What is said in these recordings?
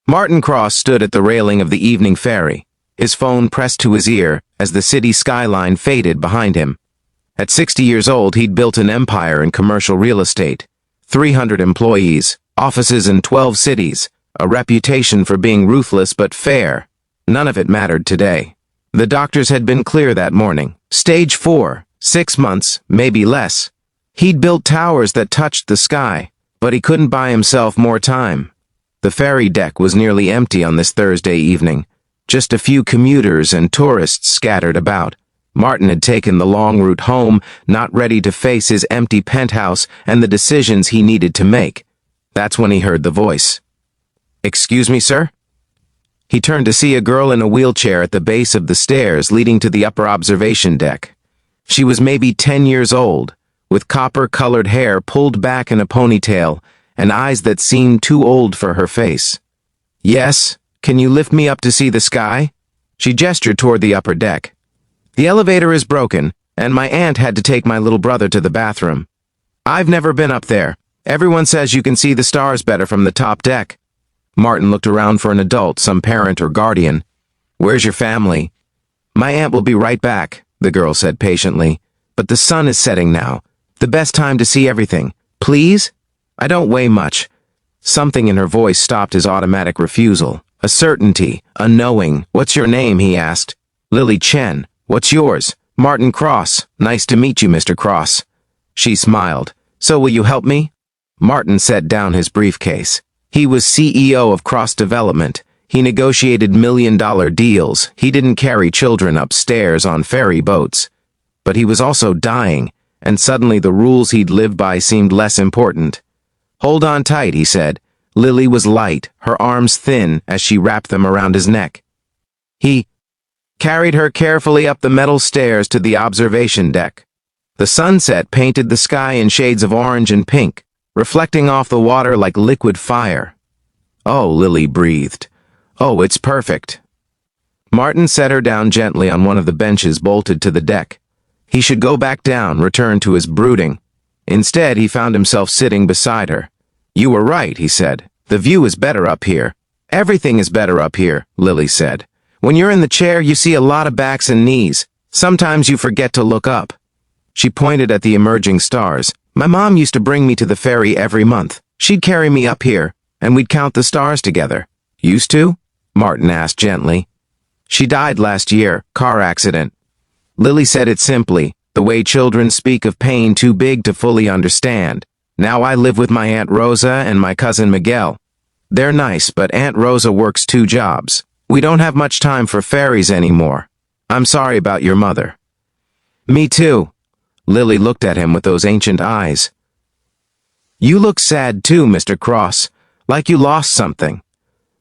Martin Cross stood at the railing of the evening ferry, his phone pressed to his ear as the city skyline faded behind him. At 60 years old, he'd built an empire in commercial real estate, 300 employees, offices in 12 cities, a reputation for being ruthless but fair. None of it mattered today. The doctors had been clear that morning. Stage 4, 6 months, maybe less. He'd built towers that touched the sky, but he couldn't buy himself more time. The ferry deck was nearly empty on this Thursday evening. Just a few commuters and tourists scattered about. Martin had taken the long route home, not ready to face his empty penthouse and the decisions he needed to make. That's when he heard the voice. "Excuse me, sir?" He turned to see a girl in a wheelchair at the base of the stairs leading to the upper observation deck. She was maybe 10 years old, with copper-colored hair pulled back in a ponytail and eyes that seemed too old for her face. "Yes, can you lift me up to see the sky?" She gestured toward the upper deck. "The elevator is broken, and my aunt had to take my little brother to the bathroom. I've never been up there. Everyone says you can see the stars better from the top deck." Martin looked around for an adult, some parent or guardian. "Where's your family?" "My aunt will be right back," the girl said patiently. "But the sun is setting now. The best time to see everything. Please? I don't weigh much." Something in her voice stopped his automatic refusal. A certainty, a knowing. "What's your name?" he asked. "Lily Chen. What's yours?" "Martin Cross. Nice to meet you, Mr. Cross." She smiled. "So will you help me?" Martin set down his briefcase. He was CEO of Cross Development. He negotiated million-dollar deals. He didn't carry children upstairs on ferry boats. But he was also dying, and suddenly the rules he'd lived by seemed less important. "Hold on tight," he said. Lily was light, her arms thin as she wrapped them around his neck. He carried her carefully up the metal stairs to the observation deck. The sunset painted the sky in shades of orange and pink, reflecting off the water like liquid fire. "Oh," Lily breathed. "Oh, it's perfect." Martin set her down gently on one of the benches bolted to the deck. He should go back down, return to his brooding. Instead, he found himself sitting beside her. "You were right," he said. "The view is better up here." "Everything is better up here," Lily said. "When you're in the chair, you see a lot of backs and knees. Sometimes you forget to look up." She pointed at the emerging stars. "My mom used to bring me to the ferry every month. She'd carry me up here, and we'd count the stars together." "Used to?" Martin asked gently. "She died last year, car accident." Lily said it simply, the way children speak of pain too big to fully understand. "Now I live with my Aunt Rosa and my cousin Miguel. They're nice, but Aunt Rosa works 2 jobs. We don't have much time for ferries anymore. I'm sorry about your mother." "Me too." Lily looked at him with those ancient eyes. "You look sad too, Mr. Cross, like you lost something."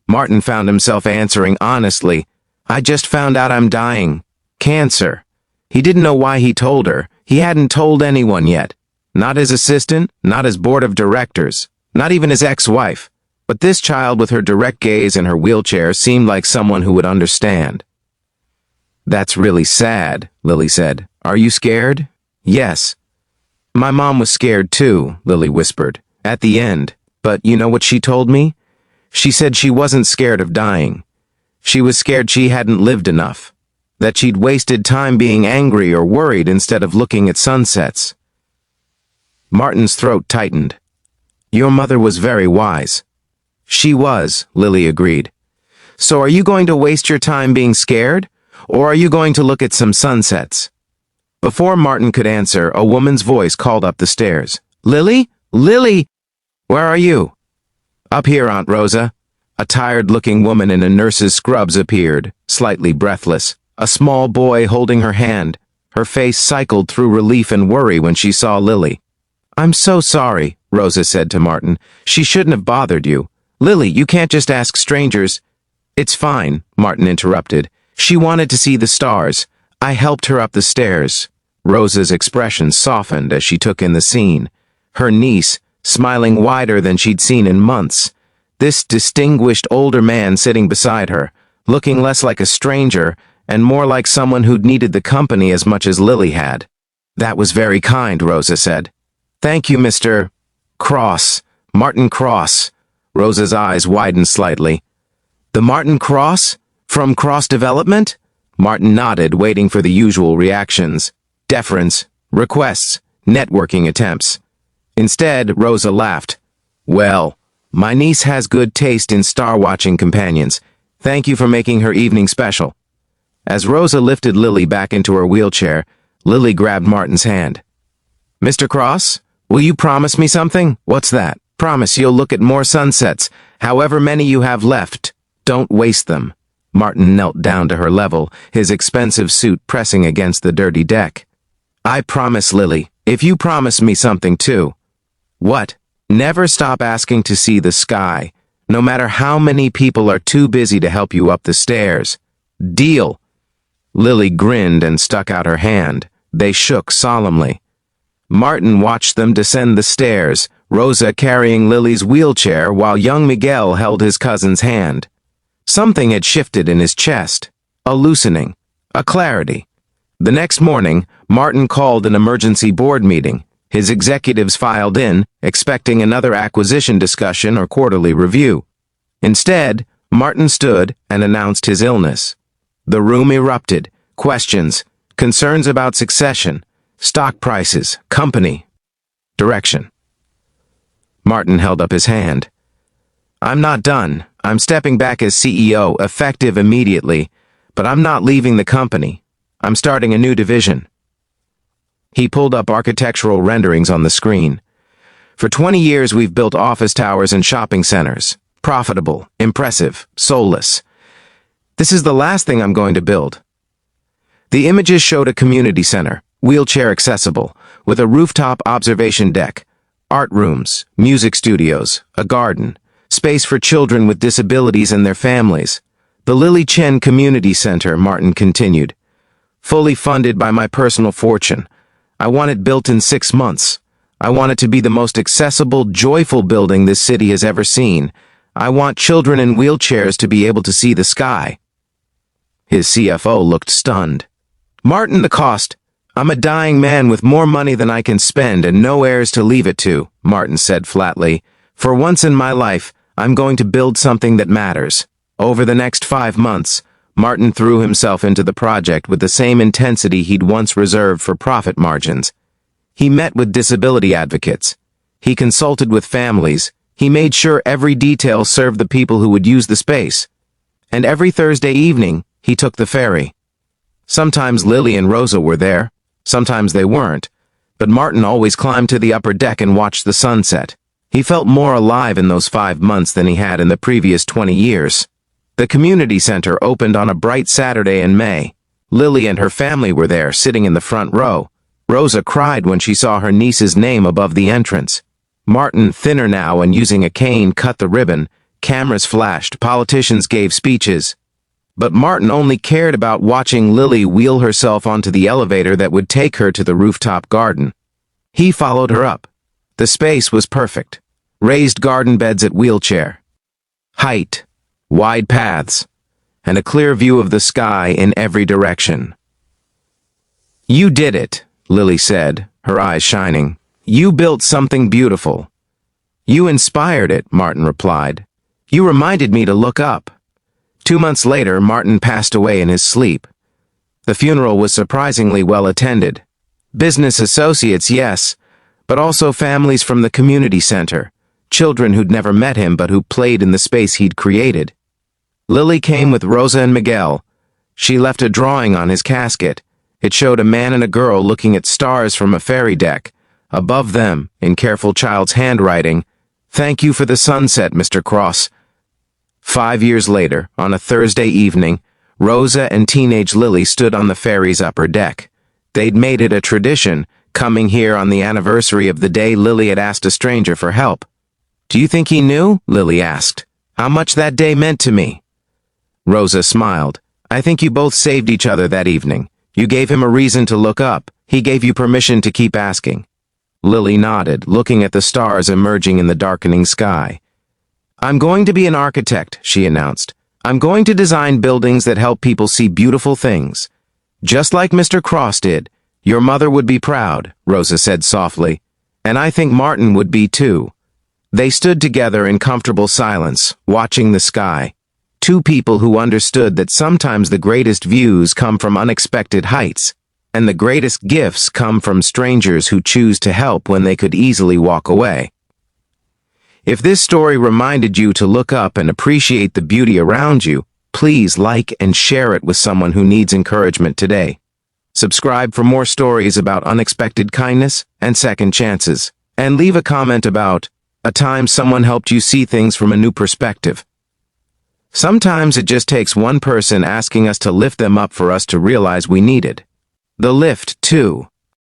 Martin found himself answering honestly, "I just found out I'm dying. Cancer." He didn't know why he told her. He hadn't told anyone yet. Not his assistant, not his board of directors, not even his ex-wife. But this child with her direct gaze and her wheelchair seemed like someone who would understand. "That's really sad," Lily said. "Are you scared?" "Yes." "My mom was scared too," Lily whispered, "at the end. But you know what she told me? She said she wasn't scared of dying. She was scared she hadn't lived enough. That she'd wasted time being angry or worried instead of looking at sunsets." Martin's throat tightened. "Your mother was very wise." "She was," Lily agreed. "So are you going to waste your time being scared? Or are you going to look at some sunsets?" Before Martin could answer, a woman's voice called up the stairs. "Lily? Lily! Where are you?" "Up here, Aunt Rosa." A tired-looking woman in a nurse's scrubs appeared, slightly breathless. A small boy holding her hand. Her face cycled through relief and worry when she saw Lily. "I'm so sorry," Rosa said to Martin. "She shouldn't have bothered you. Lily, you can't just ask strangers." "It's fine," Martin interrupted. "She wanted to see the stars. I helped her up the stairs." Rosa's expression softened as she took in the scene. Her niece, smiling wider than she'd seen in months. This distinguished older man sitting beside her, looking less like a stranger and more like someone who'd needed the company as much as Lily had. "That was very kind," Rosa said. "Thank you, Mr. Cross. Martin Cross." Rosa's eyes widened slightly. The Martin Cross? From Cross Development? Martin nodded, waiting for the usual reactions. Deference, requests, networking attempts. Instead, Rosa laughed. Well, my niece has good taste in star-watching companions. Thank you for making her evening special. As Rosa lifted Lily back into her wheelchair, Lily grabbed Martin's hand. Mr. Cross, will you promise me something? What's that? Promise you'll look at more sunsets, however many you have left. Don't waste them. Martin knelt down to her level, his expensive suit pressing against the dirty deck. I promise, Lily, if you promise me something too. What? Never stop asking to see the sky, no matter how many people are too busy to help you up the stairs. Deal. Lily grinned and stuck out her hand. They shook solemnly. Martin watched them descend the stairs, Rosa carrying Lily's wheelchair while young Miguel held his cousin's hand. Something had shifted in his chest. A loosening. A clarity. The next morning, Martin called an emergency board meeting. His executives filed in, expecting another acquisition discussion or quarterly review. Instead, Martin stood and announced his illness. The room erupted. Questions, concerns about succession, stock prices, company, direction. Martin held up his hand. I'm not done. I'm stepping back as CEO, effective immediately, but I'm not leaving the company. I'm starting a new division. He pulled up architectural renderings on the screen. For 20 years, we've built office towers and shopping centers. Profitable, impressive, soulless. This is the last thing I'm going to build. The images showed a community center, wheelchair accessible, with a rooftop observation deck, art rooms, music studios, a garden, space for children with disabilities and their families. The Lily Chen Community Center, Martin continued. Fully funded by my personal fortune. I want it built in 6 months. I want it to be the most accessible, joyful building this city has ever seen. I want children in wheelchairs to be able to see the sky. His CFO looked stunned. Martin, the cost. I'm a dying man with more money than I can spend and no heirs to leave it to, Martin said flatly. For once in my life, I'm going to build something that matters. Over the next 5 months, Martin threw himself into the project with the same intensity he'd once reserved for profit margins. He met with disability advocates. He consulted with families. He made sure every detail served the people who would use the space. And every Thursday evening, he took the ferry. Sometimes Lily and Rosa were there. Sometimes they weren't. But Martin always climbed to the upper deck and watched the sunset. He felt more alive in those 5 months than he had in the previous 20 years. The community center opened on a bright Saturday in May. Lily and her family were there, sitting in the front row. Rosa cried when she saw her niece's name above the entrance. Martin, thinner now and using a cane, cut the ribbon. Cameras flashed, politicians gave speeches. But Martin only cared about watching Lily wheel herself onto the elevator that would take her to the rooftop garden. He followed her up. The space was perfect. Raised garden beds at wheelchair. Height. Wide paths, and a clear view of the sky in every direction. You did it, Lily said, her eyes shining. You built something beautiful. You inspired it, Martin replied. You reminded me to look up. 2 months later, Martin passed away in his sleep. The funeral was surprisingly well attended. Business associates, yes, but also families from the community center, children who'd never met him but who played in the space he'd created. Lily came with Rosa and Miguel. She left a drawing on his casket. It showed a man and a girl looking at stars from a ferry deck. Above them, in careful child's handwriting, "Thank you for the sunset, Mr. Cross." 5 years later, on a Thursday evening, Rosa and teenage Lily stood on the ferry's upper deck. They'd made it a tradition, coming here on the anniversary of the day Lily had asked a stranger for help. "Do you think he knew?" Lily asked. "How much that day meant to me?" Rosa smiled. "I think you both saved each other that evening. You gave him a reason to look up. He gave you permission to keep asking." Lily nodded, looking at the stars emerging in the darkening sky. "I'm going to be an architect," she announced. "I'm going to design buildings that help people see beautiful things. Just like Mr. Cross did. Your mother would be proud," Rosa said softly. "And I think Martin would be too." They stood together in comfortable silence, watching the sky. Two people who understood that sometimes the greatest views come from unexpected heights, and the greatest gifts come from strangers who choose to help when they could easily walk away. If this story reminded you to look up and appreciate the beauty around you, please like and share it with someone who needs encouragement today. Subscribe for more stories about unexpected kindness and second chances. And leave a comment about a time someone helped you see things from a new perspective. Sometimes it just takes one person asking us to lift them up for us to realize we needed the lift, too.